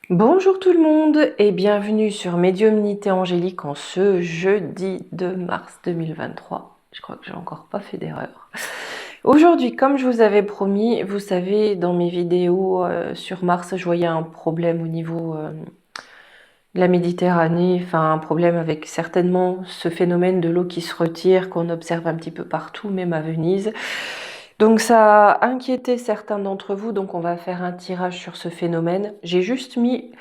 Bonjour tout le monde et bienvenue sur Médiumnité Angélique en ce jeudi 2 mars 2023. Je crois que j'ai encore pas fait d'erreur. Aujourd'hui, comme je vous avais promis, vous savez, dans mes vidéos sur Mars, je voyais un problème au niveau de la Méditerranée, enfin un problème avec certainement ce phénomène de l'eau qui se retire qu'on observe un petit peu partout, même à Venise. Donc ça a inquiété certains d'entre vous, donc on va faire un tirage sur ce phénomène. J'ai juste mis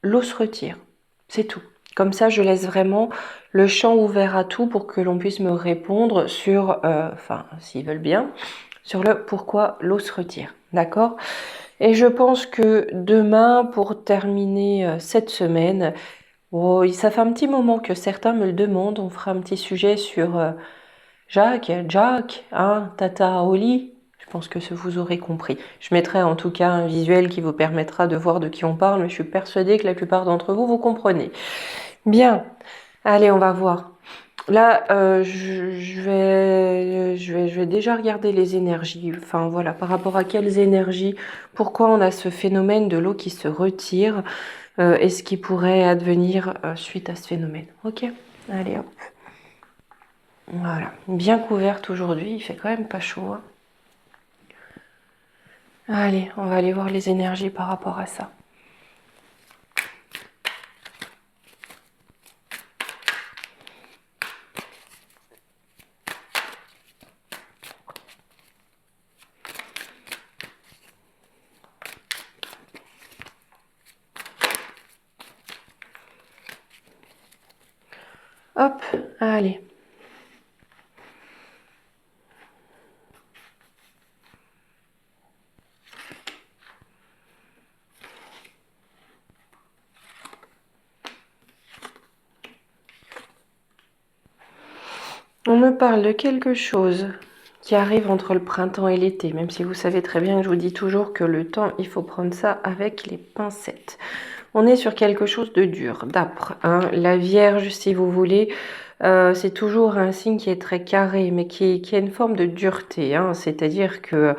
l'eau se retire, c'est tout. Comme ça, je laisse vraiment le champ ouvert à tout pour que l'on puisse me répondre sur, enfin, s'ils veulent bien, sur le pourquoi l'eau se retire. D'accord? Et je pense que demain, pour terminer cette semaine, oh, ça fait un petit moment que certains me le demandent. On fera un petit sujet sur Jack, hein, Tata Oli. Je pense que vous aurez compris. Je mettrai en tout cas un visuel qui vous permettra de voir de qui on parle, mais je suis persuadée que la plupart d'entre vous, vous comprenez. Bien, allez, on va voir. Là, je vais déjà regarder les énergies. Enfin, voilà, par rapport à quelles énergies, pourquoi on a ce phénomène de l'eau qui se retire et ce qui pourrait advenir suite à ce phénomène. Ok? Allez, hop. Voilà, bien couverte aujourd'hui, il fait quand même pas chaud. Hein. Allez, on va aller voir les énergies par rapport à ça. Hop, allez. On me parle de quelque chose qui arrive entre le printemps et l'été, même si vous savez très bien que je vous dis toujours que le temps, il faut prendre ça avec les pincettes. On est sur quelque chose de dur, d'âpre. Hein. La Vierge, si vous voulez, c'est toujours un signe qui est très carré, mais qui a une forme de dureté. Hein. C'est-à-dire que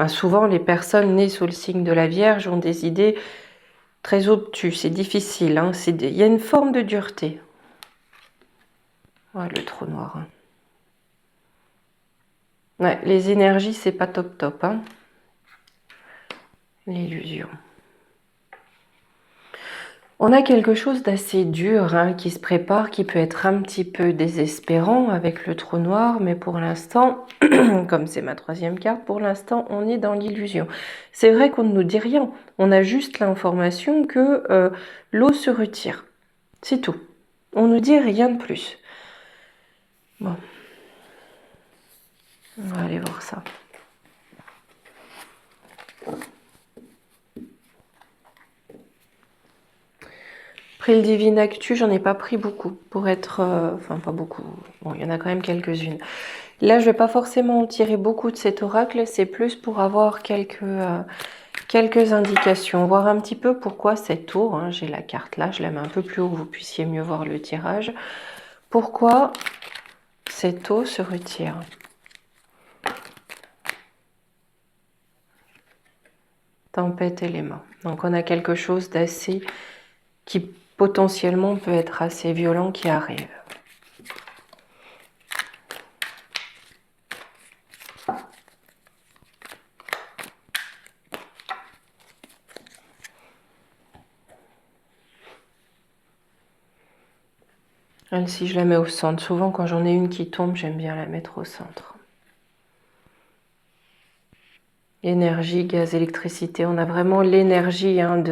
souvent, les personnes nées sous le signe de la Vierge ont des idées très obtus, c'est difficile. Hein. Il y a une forme de dureté. Ouais, le trou noir. Hein. Ouais, les énergies, c'est pas top top. Hein. L'illusion. On a quelque chose d'assez dur hein, qui se prépare, qui peut être un petit peu désespérant avec le trou noir, mais pour l'instant, comme c'est ma troisième carte, pour l'instant, on est dans l'illusion. C'est vrai qu'on ne nous dit rien, on a juste l'information que l'eau se retire. C'est tout. On nous dit rien de plus. Bon. On va aller voir ça. Après le Divine Actu, j'en ai pas pris beaucoup pour être... enfin, pas beaucoup. Bon, il y en a quand même quelques-unes. Là, je vais pas forcément en tirer beaucoup de cet oracle. C'est plus pour avoir quelques indications. Voir un petit peu pourquoi cette eau, hein, j'ai la carte là, je la mets un peu plus haut que vous puissiez mieux voir le tirage. Pourquoi cette eau se retire? Tempête élément. Donc on a quelque chose d'assez... qui potentiellement peut être assez violent qui arrive. Elle, si je la mets au centre, souvent quand j'en ai une qui tombe, j'aime bien la mettre au centre. Énergie, gaz, électricité, on a vraiment l'énergie hein,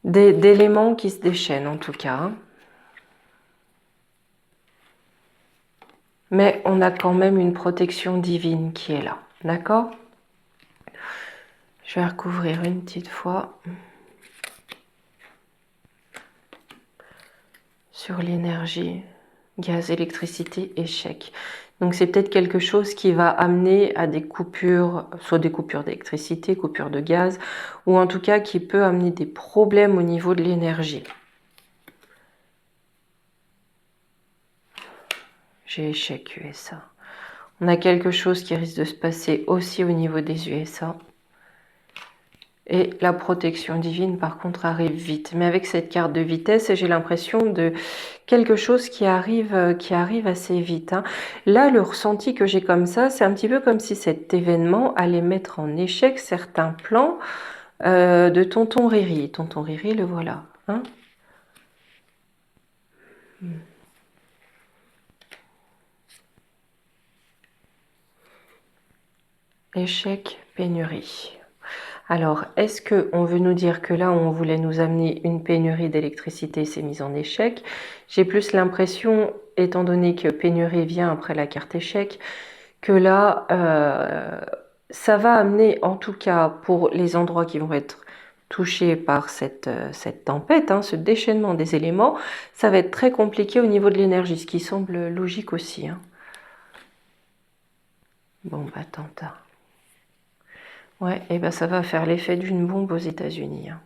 d'éléments qui se déchaînent en tout cas. Hein. Mais on a quand même une protection divine qui est là, d'accord? Je vais recouvrir une petite fois sur l'énergie, gaz, électricité, échec. Donc c'est peut-être quelque chose qui va amener à des coupures, soit des coupures d'électricité, coupures de gaz, ou en tout cas qui peut amener des problèmes au niveau de l'énergie. J'ai échec USA. On a quelque chose qui risque de se passer aussi au niveau des USA. Et la protection divine, par contre, arrive vite. Mais avec cette carte de vitesse, j'ai l'impression de quelque chose qui arrive assez vite. Hein. Là, le ressenti que j'ai comme ça, c'est un petit peu comme si cet événement allait mettre en échec certains plans de Tonton Riri. Tonton Riri, le voilà. Hein. Échec, pénurie. Alors, est-ce qu'on veut nous dire que là, on voulait nous amener une pénurie d'électricité, c'est mis en échec? J'ai plus l'impression, étant donné que pénurie vient après la carte échec, que là, ça va amener, en tout cas pour les endroits qui vont être touchés par cette tempête, hein, ce déchaînement des éléments, ça va être très compliqué au niveau de l'énergie, ce qui semble logique aussi. Hein. Bon, bah, tenta. Ouais, et ben ça va faire l'effet d'une bombe aux États-Unis. Hein.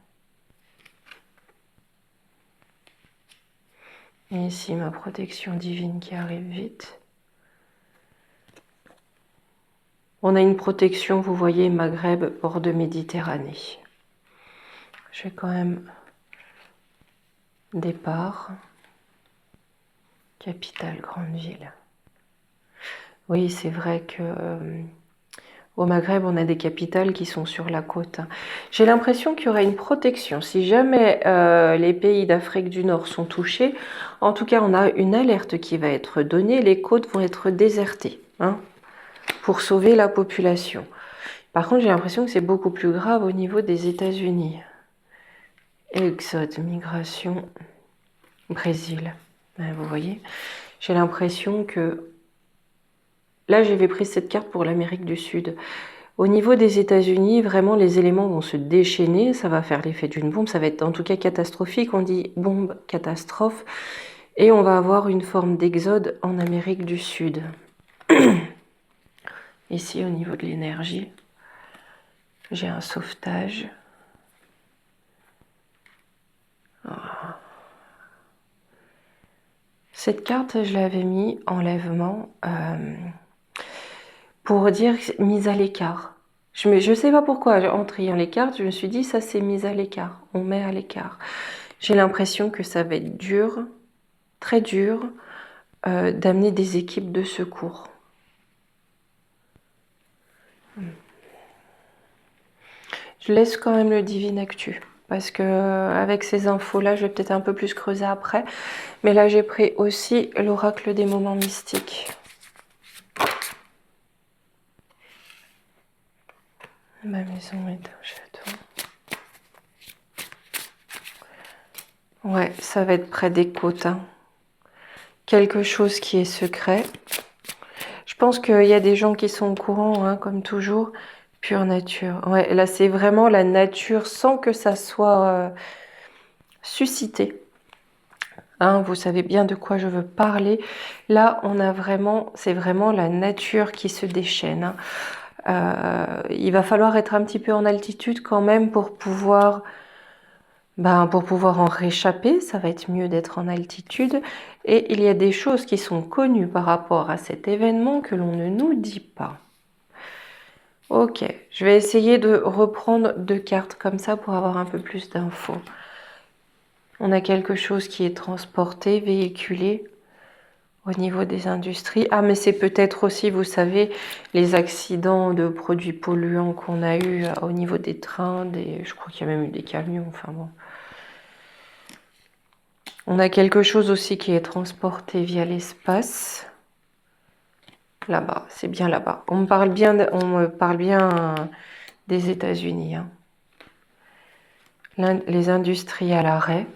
Et ici, ma protection divine qui arrive vite. On a une protection, vous voyez, Maghreb, bord de Méditerranée. Je vais quand même départ. Capitale, grande ville. Oui, c'est vrai que au Maghreb, on a des capitales qui sont sur la côte. J'ai l'impression qu'il y aura une protection. Si jamais les pays d'Afrique du Nord sont touchés, en tout cas, on a une alerte qui va être donnée. Les côtes vont être désertées hein, pour sauver la population. Par contre, j'ai l'impression que c'est beaucoup plus grave au niveau des États-Unis. Exode, migration, Brésil. Vous voyez, j'ai l'impression que là, j'avais pris cette carte pour l'Amérique du Sud. Au niveau des États-Unis, vraiment, les éléments vont se déchaîner. Ça va faire l'effet d'une bombe. Ça va être en tout cas catastrophique. On dit bombe, catastrophe. Et on va avoir une forme d'exode en Amérique du Sud. Ici, au niveau de l'énergie, j'ai un sauvetage. Cette carte, je l'avais mis enlèvement pour dire mise à l'écart. Je ne sais pas pourquoi, en triant les cartes, je me suis dit ça c'est mise à l'écart, on met à l'écart. J'ai l'impression que ça va être dur, très dur, d'amener des équipes de secours. Je laisse quand même le Divine Actu. Parce que avec ces infos-là, je vais peut-être un peu plus creuser après. Mais là, j'ai pris aussi l'oracle des moments mystiques. Ma maison est un château. Ouais, ça va être près des côtes. Hein. Quelque chose qui est secret. Je pense qu'il y a des gens qui sont au courant, hein, comme toujours. Pure nature. Ouais, là, c'est vraiment la nature sans que ça soit suscité. Hein, vous savez bien de quoi je veux parler. Là, on a vraiment, c'est vraiment la nature qui se déchaîne. Hein. Il va falloir être un petit peu en altitude quand même pour pouvoir en réchapper. Ça va être mieux d'être en altitude. Et il y a des choses qui sont connues par rapport à cet événement que l'on ne nous dit pas. Ok, je vais essayer de reprendre 2 cartes comme ça pour avoir un peu plus d'infos. On a quelque chose qui est transporté, véhiculé au niveau des industries. Ah, mais c'est peut-être aussi, vous savez, les accidents de produits polluants qu'on a eu au niveau des trains, je crois qu'il y a même eu des camions, enfin bon. On a quelque chose aussi qui est transporté via l'espace. Là-bas, c'est bien là-bas. On me parle bien des États-Unis. Hein. Les industries à l'arrêt.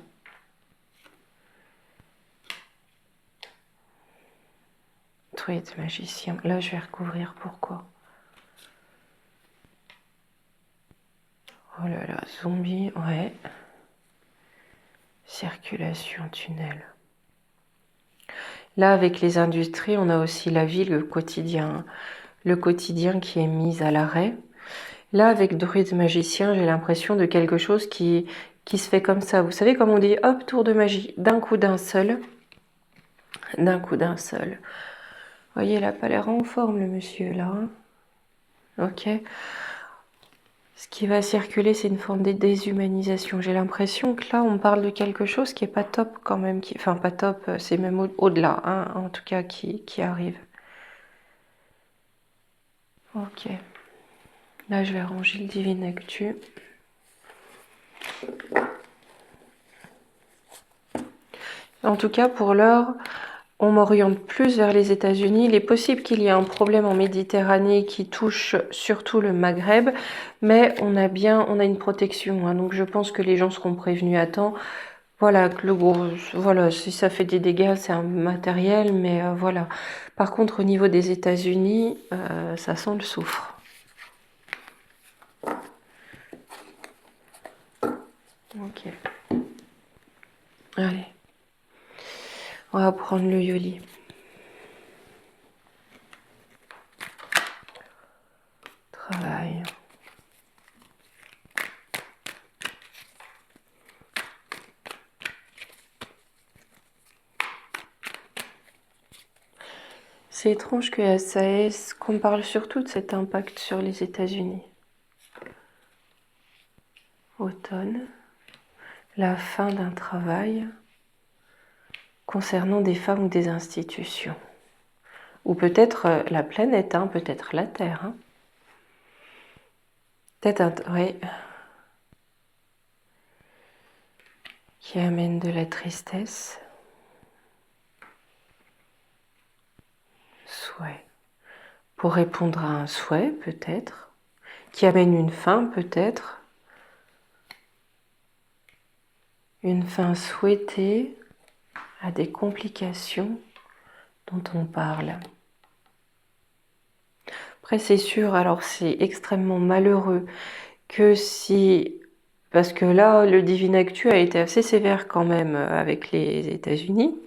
Druide, magicien. Là, je vais recouvrir pourquoi. Oh là là, zombie, ouais. Circulation, tunnel. Là, avec les industries, on a aussi la vie, le quotidien qui est mis à l'arrêt. Là, avec druide magicien, j'ai l'impression de quelque chose qui se fait comme ça. Vous savez, comme on dit, hop, tour de magie, d'un coup d'un seul. D'un coup d'un seul. Vous voyez, il n'a pas l'air en forme, le monsieur, là. Hein. Ok. Ce qui va circuler, c'est une forme de déshumanisation. J'ai l'impression que là, on parle de quelque chose qui est pas top quand même. Enfin, pas top, c'est même au-delà, hein, en tout cas, qui arrive. Ok. Là, je vais ranger le Divine Actu. En tout cas, pour l'heure, on m'oriente plus vers les États-Unis. Il est possible qu'il y ait un problème en Méditerranée qui touche surtout le Maghreb, mais on a une protection, hein, donc je pense que les gens seront prévenus à temps. Voilà, que le gros, voilà, si ça fait des dégâts, c'est un matériel, mais voilà. Par contre, au niveau des États-Unis, ça sent le soufre. Ok. Allez. On va prendre le Yoli. Travail. C'est étrange que SAS, qu'on parle surtout de cet impact sur les États-Unis. Automne. La fin d'un travail concernant des femmes ou des institutions. Ou peut-être la planète, hein, peut-être la Terre. Hein. Peut-être oui. Qui amène de la tristesse. Souhait. Pour répondre à un souhait, peut-être. Qui amène une fin, peut-être. Une fin souhaitée à des complications dont on parle. Après, c'est sûr, alors c'est extrêmement malheureux que si... Parce que là, le Divine Actu a été assez sévère quand même avec les États-Unis.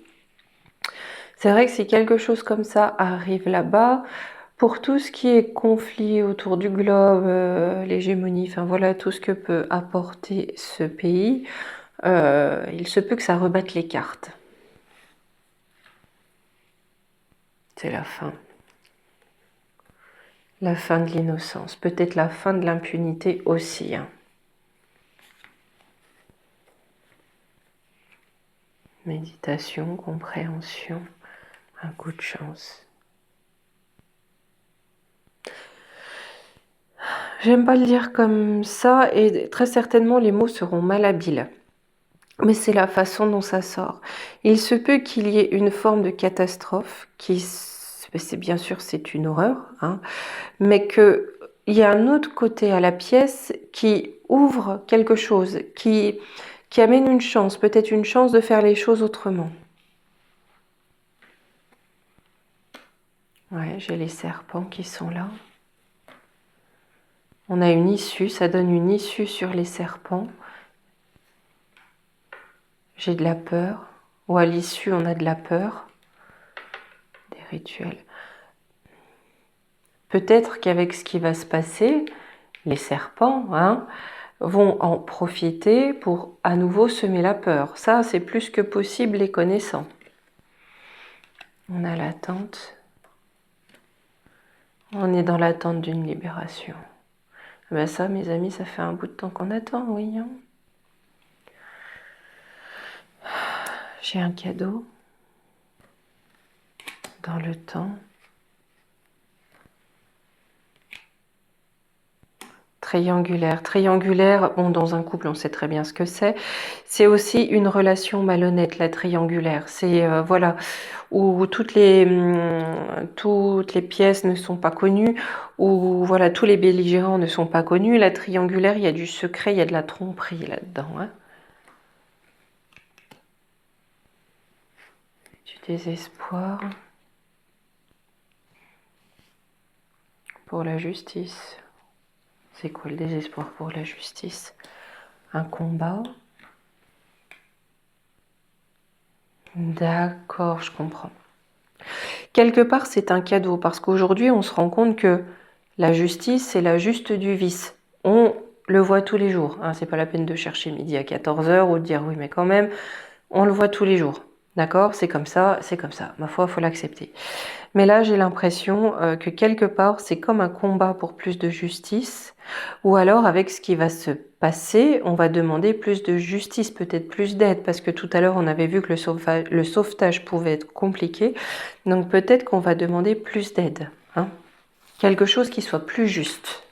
C'est vrai que si quelque chose comme ça arrive là-bas, pour tout ce qui est conflit autour du globe, l'hégémonie, enfin voilà, tout ce que peut apporter ce pays, il se peut que ça rebatte les cartes. C'est la fin. La fin de l'innocence, peut-être la fin de l'impunité aussi. Hein. Méditation, compréhension, un coup de chance. J'aime pas le dire comme ça et très certainement les mots seront malhabiles. Mais c'est la façon dont ça sort. Il se peut qu'il y ait une forme de catastrophe qui, c'est bien sûr, c'est une horreur, hein, mais qu'il y a un autre côté à la pièce qui ouvre quelque chose, qui amène une chance, peut-être une chance de faire les choses autrement. Ouais, j'ai les serpents qui sont là. On a une issue, ça donne une issue sur les serpents. J'ai de la peur, ou à l'issue on a de la peur, des rituels. Peut-être qu'avec ce qui va se passer, les serpents hein, vont en profiter pour à nouveau semer la peur. Ça, c'est plus que possible les connaissant. On a l'attente. On est dans l'attente d'une libération. Ben ça, mes amis, ça fait un bout de temps qu'on attend, oui. Hein. J'ai un cadeau dans le temps. Triangulaire. Triangulaire, bon, dans un couple, on sait très bien ce que c'est. C'est aussi une relation malhonnête, la triangulaire. C'est, voilà, où toutes les pièces ne sont pas connues, où, voilà, tous les belligérants ne sont pas connus. La triangulaire, il y a du secret, il y a de la tromperie là-dedans. Hein. Du désespoir. Pour la justice. C'est quoi le désespoir pour la justice? Un combat. D'accord, je comprends. Quelque part, c'est un cadeau, parce qu'aujourd'hui, on se rend compte que la justice, c'est la juste du vice. On le voit tous les jours. Hein, c'est pas la peine de chercher midi à 14h ou de dire oui, mais quand même, on le voit tous les jours. D'accord? C'est comme ça, c'est comme ça. Ma foi, il faut l'accepter. Mais là, j'ai l'impression que quelque part, c'est comme un combat pour plus de justice, ou alors avec ce qui va se passer, on va demander plus de justice, peut-être plus d'aide, parce que tout à l'heure, on avait vu que le sauvetage pouvait être compliqué, donc peut-être qu'on va demander plus d'aide, hein? Quelque chose qui soit plus juste.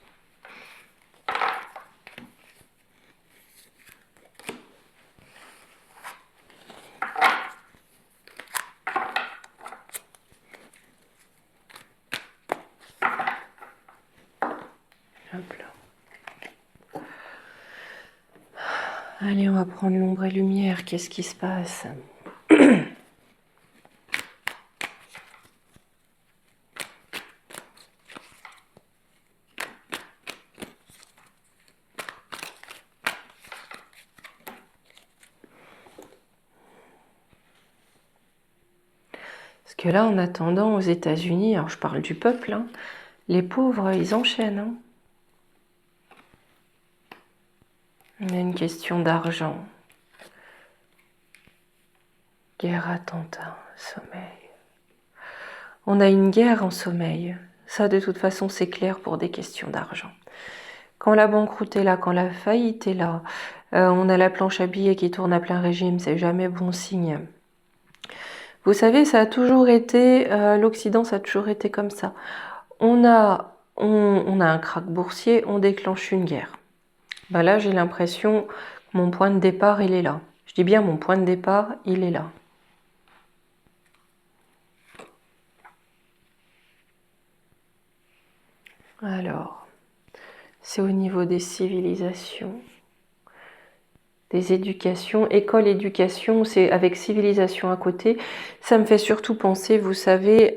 Hop là. Allez, on va prendre l'ombre et lumière. Qu'est-ce qui se passe? Parce que là, en attendant, aux États-Unis, alors je parle du peuple, hein, les pauvres, ils enchaînent, hein. On a une question d'argent. Guerre, attentat, sommeil. On a une guerre en sommeil. Ça, de toute façon, c'est clair pour des questions d'argent. Quand la banqueroute est là, quand la faillite est là, on a la planche à billets qui tourne à plein régime, c'est jamais bon signe. Vous savez, ça a toujours été, l'Occident, ça a toujours été comme ça. On a un krach boursier, on déclenche une guerre. Ben là, j'ai l'impression que mon point de départ, il est là. Je dis bien mon point de départ, il est là. Alors, c'est au niveau des civilisations, des éducations. École, éducation, c'est avec civilisation à côté. Ça me fait surtout penser, vous savez,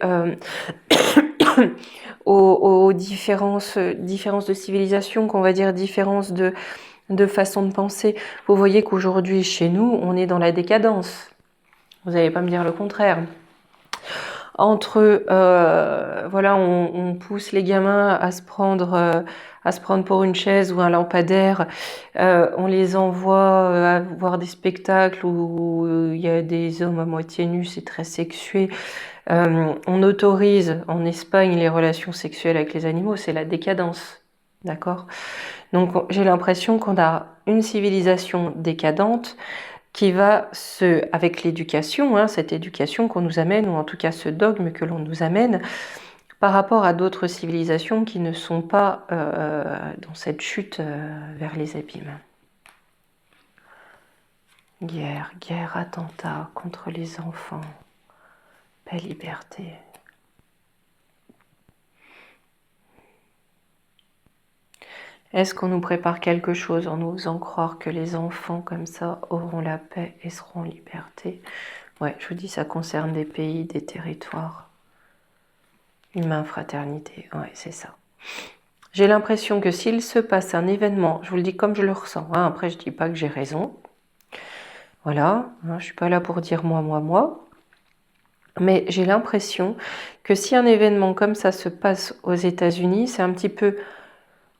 aux différences de civilisation, qu'on va dire différences de façon de penser. Vous voyez qu'aujourd'hui, chez nous, on est dans la décadence. Vous n'allez pas me dire le contraire. Entre, voilà, on pousse les gamins à se prendre pour une chaise ou un lampadaire. On les envoie à voir des spectacles où il y a des hommes à moitié nus, c'est très sexué. On autorise en Espagne les relations sexuelles avec les animaux, c'est la décadence. D'accord? Donc j'ai l'impression qu'on a une civilisation décadente qui va avec l'éducation, hein, cette éducation qu'on nous amène, ou en tout cas ce dogme que l'on nous amène, par rapport à d'autres civilisations qui ne sont pas dans cette chute vers les abîmes. Guerre, guerre, attentat contre les enfants, paix, liberté. Est-ce qu'on nous prépare quelque chose en nous faisant croire que les enfants comme ça auront la paix et seront en liberté? Ouais, je vous dis, ça concerne des pays, des territoires. Humain, fraternité, ouais, c'est ça. J'ai l'impression que s'il se passe un événement, je vous le dis comme je le ressens, hein, après je dis pas que j'ai raison, voilà, hein, je suis pas là pour dire moi, mais j'ai l'impression que si un événement comme ça se passe aux États-Unis, c'est un petit peu,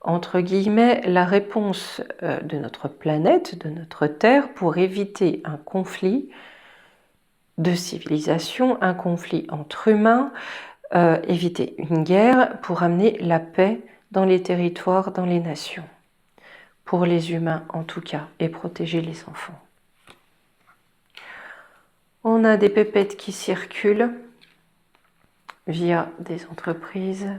entre guillemets, la réponse de notre planète, de notre Terre, pour éviter un conflit de civilisation, un conflit entre humains, éviter une guerre pour amener la paix dans les territoires, dans les nations. Pour les humains en tout cas, et protéger les enfants. On a des pépettes qui circulent via des entreprises.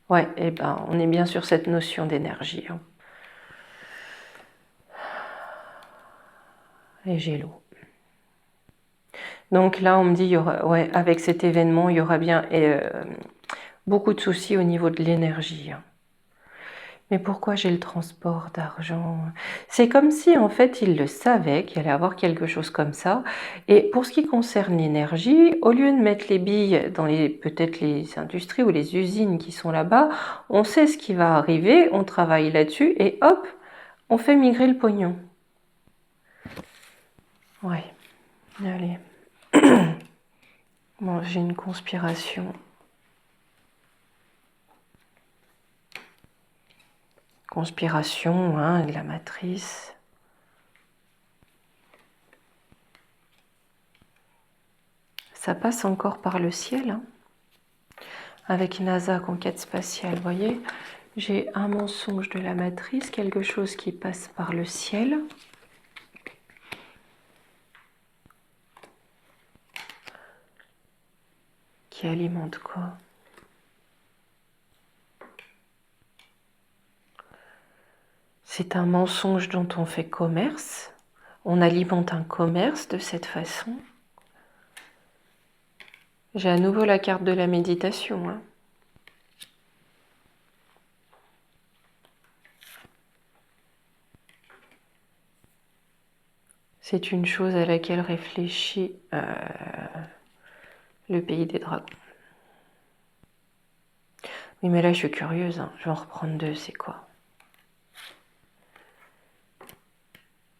Ouais, et ben on est bien sur cette notion d'énergie. Hein. Et j'ai l'eau. Donc là, on me dit, il y aura, ouais, avec cet événement, il y aura bien beaucoup de soucis au niveau de l'énergie. Hein. Mais pourquoi j'ai le transport d'argent? C'est comme si en fait il le savait qu'il allait avoir quelque chose comme ça. Et pour ce qui concerne l'énergie, au lieu de mettre les billes dans peut-être les industries ou les usines qui sont là-bas, on sait ce qui va arriver, on travaille là-dessus et hop, on fait migrer le pognon. Ouais, allez. Bon, j'ai une conspiration. Conspiration, hein, de la matrice. Ça passe encore par le ciel, hein. Avec NASA, conquête spatiale, vous voyez, j'ai un mensonge de la matrice, quelque chose qui passe par le ciel. Qui alimente quoi? C'est un mensonge dont on fait commerce. On alimente un commerce de cette façon. J'ai à nouveau la carte de la méditation, hein. C'est une chose à laquelle réfléchit le pays des dragons. Oui, mais là, je suis curieuse, hein. Je vais en reprendre deux, c'est quoi?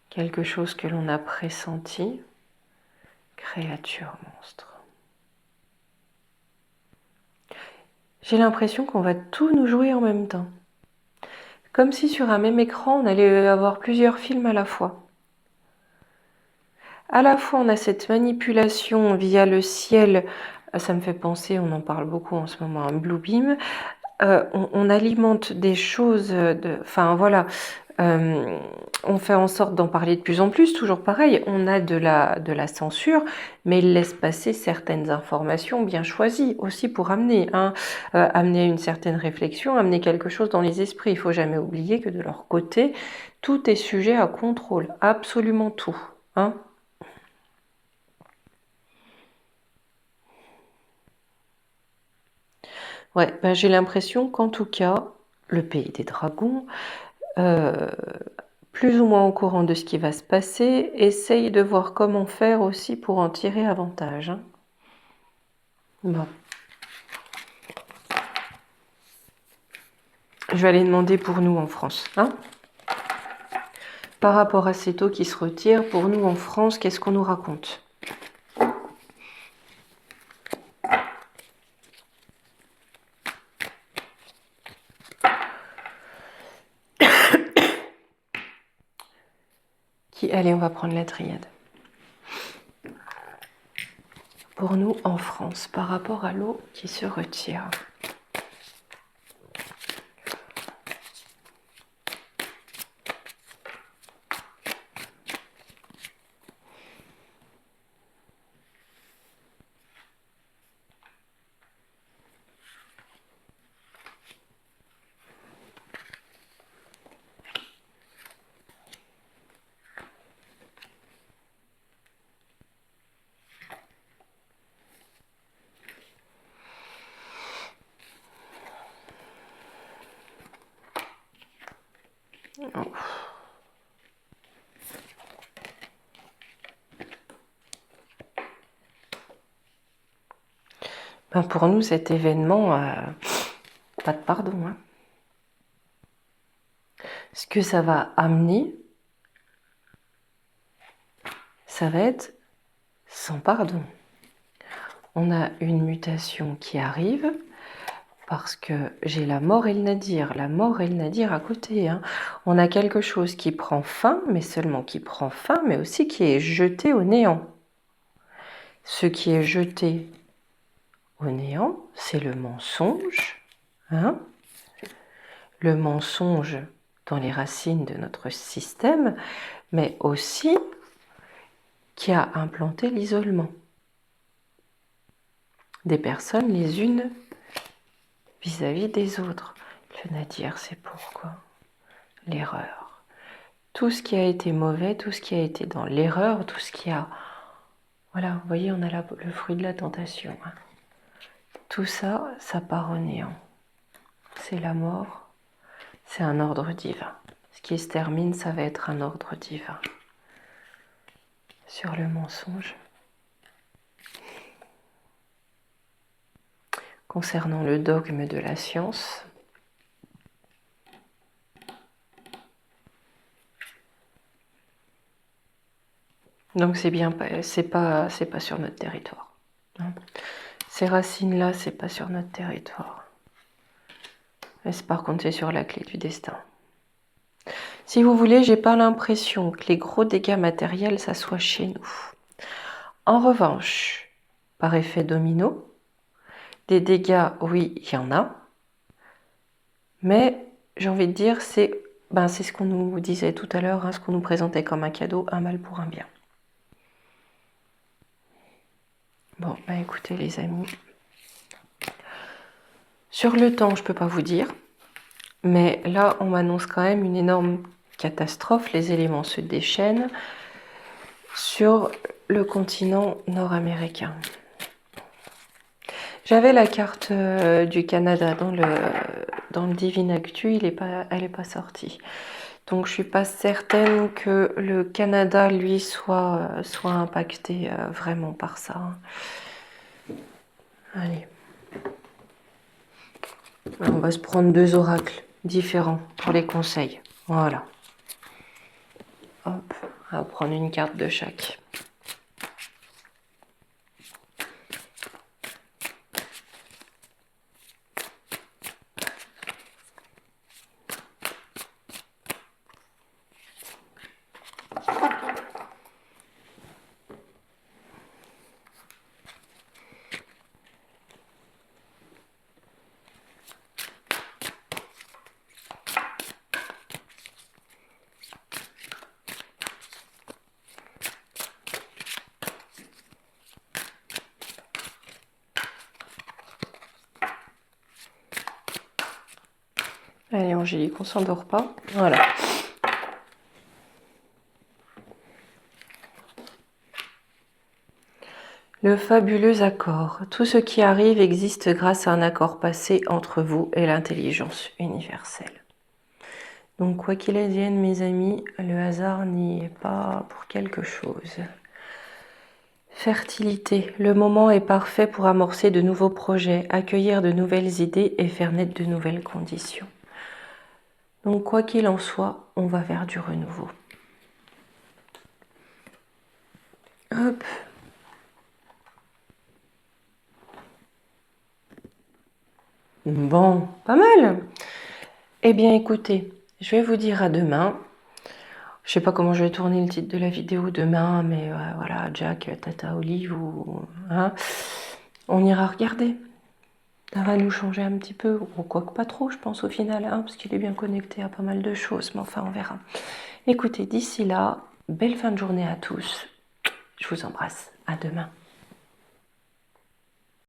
Quelque chose que l'on a pressenti. Créature, monstre. J'ai l'impression qu'on va tout nous jouer en même temps. Comme si sur un même écran, on allait avoir plusieurs films à la fois. À la fois, on a cette manipulation via le ciel. Ça me fait penser, on en parle beaucoup en ce moment, un Blue Beam. On alimente des choses, enfin voilà, on fait en sorte d'en parler de plus en plus, toujours pareil, on a de la censure, mais il laisse passer certaines informations bien choisies aussi pour amener, hein, amener une certaine réflexion, amener quelque chose dans les esprits. Il ne faut jamais oublier que de leur côté, tout est sujet à contrôle, absolument tout, hein. Ouais, ben j'ai l'impression qu'en tout cas, le pays des dragons, plus ou moins au courant de ce qui va se passer, essaye de voir comment faire aussi pour en tirer avantage, hein. Bon. Je vais aller demander pour nous en France, hein. Par rapport à ces taux qui se retirent, pour nous en France, qu'est-ce qu'on nous raconte? Allez, on va prendre la triade. Pour nous en France, par rapport à l'eau qui se retire. Oh. Ben pour nous, cet événement, pas de pardon, hein. Ce que ça va amener, ça va être sans pardon. On a une mutation qui arrive parce que j'ai la mort et le nadir. La mort et le nadir à côté, hein. On a quelque chose qui prend fin, mais seulement qui prend fin, mais aussi qui est jeté au néant. Ce qui est jeté au néant, c'est le mensonge, hein. Le mensonge dans les racines de notre système, mais aussi qui a implanté l'isolement des personnes les unes vis-à-vis des autres. Le nadir, c'est pourquoi? L'erreur. Tout ce qui a été mauvais, tout ce qui a été dans l'erreur, tout ce qui a... Voilà, vous voyez, on a le fruit de la tentation, hein. Tout ça, ça part au néant. C'est la mort, c'est un ordre divin. Ce qui se termine, ça va être un ordre divin. Sur le mensonge. Concernant le dogme de la science, donc c'est bien, c'est pas sur notre territoire, hein. Ces racines-là, c'est pas sur notre territoire. Mais par contre, c'est sur la clé du destin. Si vous voulez, j'ai pas l'impression que les gros dégâts matériels, ça soit chez nous. En revanche, par effet domino. Des dégâts, oui, il y en a. Mais j'ai envie de dire, c'est ce qu'on nous disait tout à l'heure, hein, ce qu'on nous présentait comme un cadeau, un mal pour un bien. Bon, écoutez les amis. Sur le temps, je ne peux pas vous dire. Mais là, on m'annonce quand même une énorme catastrophe. Les éléments se déchaînent sur le continent nord-américain. J'avais la carte du Canada dans le Divine Actu, elle n'est pas sortie. Donc je suis pas certaine que le Canada, lui, soit impacté vraiment par ça. Allez. On va se prendre 2 oracles différents pour les conseils. Voilà. Hop, on va prendre une carte de chaque. Allez Angélique, on s'endort pas. Voilà. Le fabuleux accord. Tout ce qui arrive existe grâce à un accord passé entre vous et l'intelligence universelle. Donc quoi qu'il advienne mes amis, le hasard n'y est pas pour quelque chose. Fertilité. Le moment est parfait pour amorcer de nouveaux projets, accueillir de nouvelles idées et faire naître de nouvelles conditions. Donc quoi qu'il en soit, on va vers du renouveau. Hop. Bon, pas mal. Eh bien écoutez, je vais vous dire à demain. Je sais pas comment je vais tourner le titre de la vidéo demain, mais voilà, Jack, Tata Olive ou... Hein, on ira regarder. Ça va nous changer un petit peu, ou quoique pas trop, je pense au final, hein, parce qu'il est bien connecté à pas mal de choses, mais enfin on verra. Écoutez, d'ici là, belle fin de journée à tous. Je vous embrasse. À demain.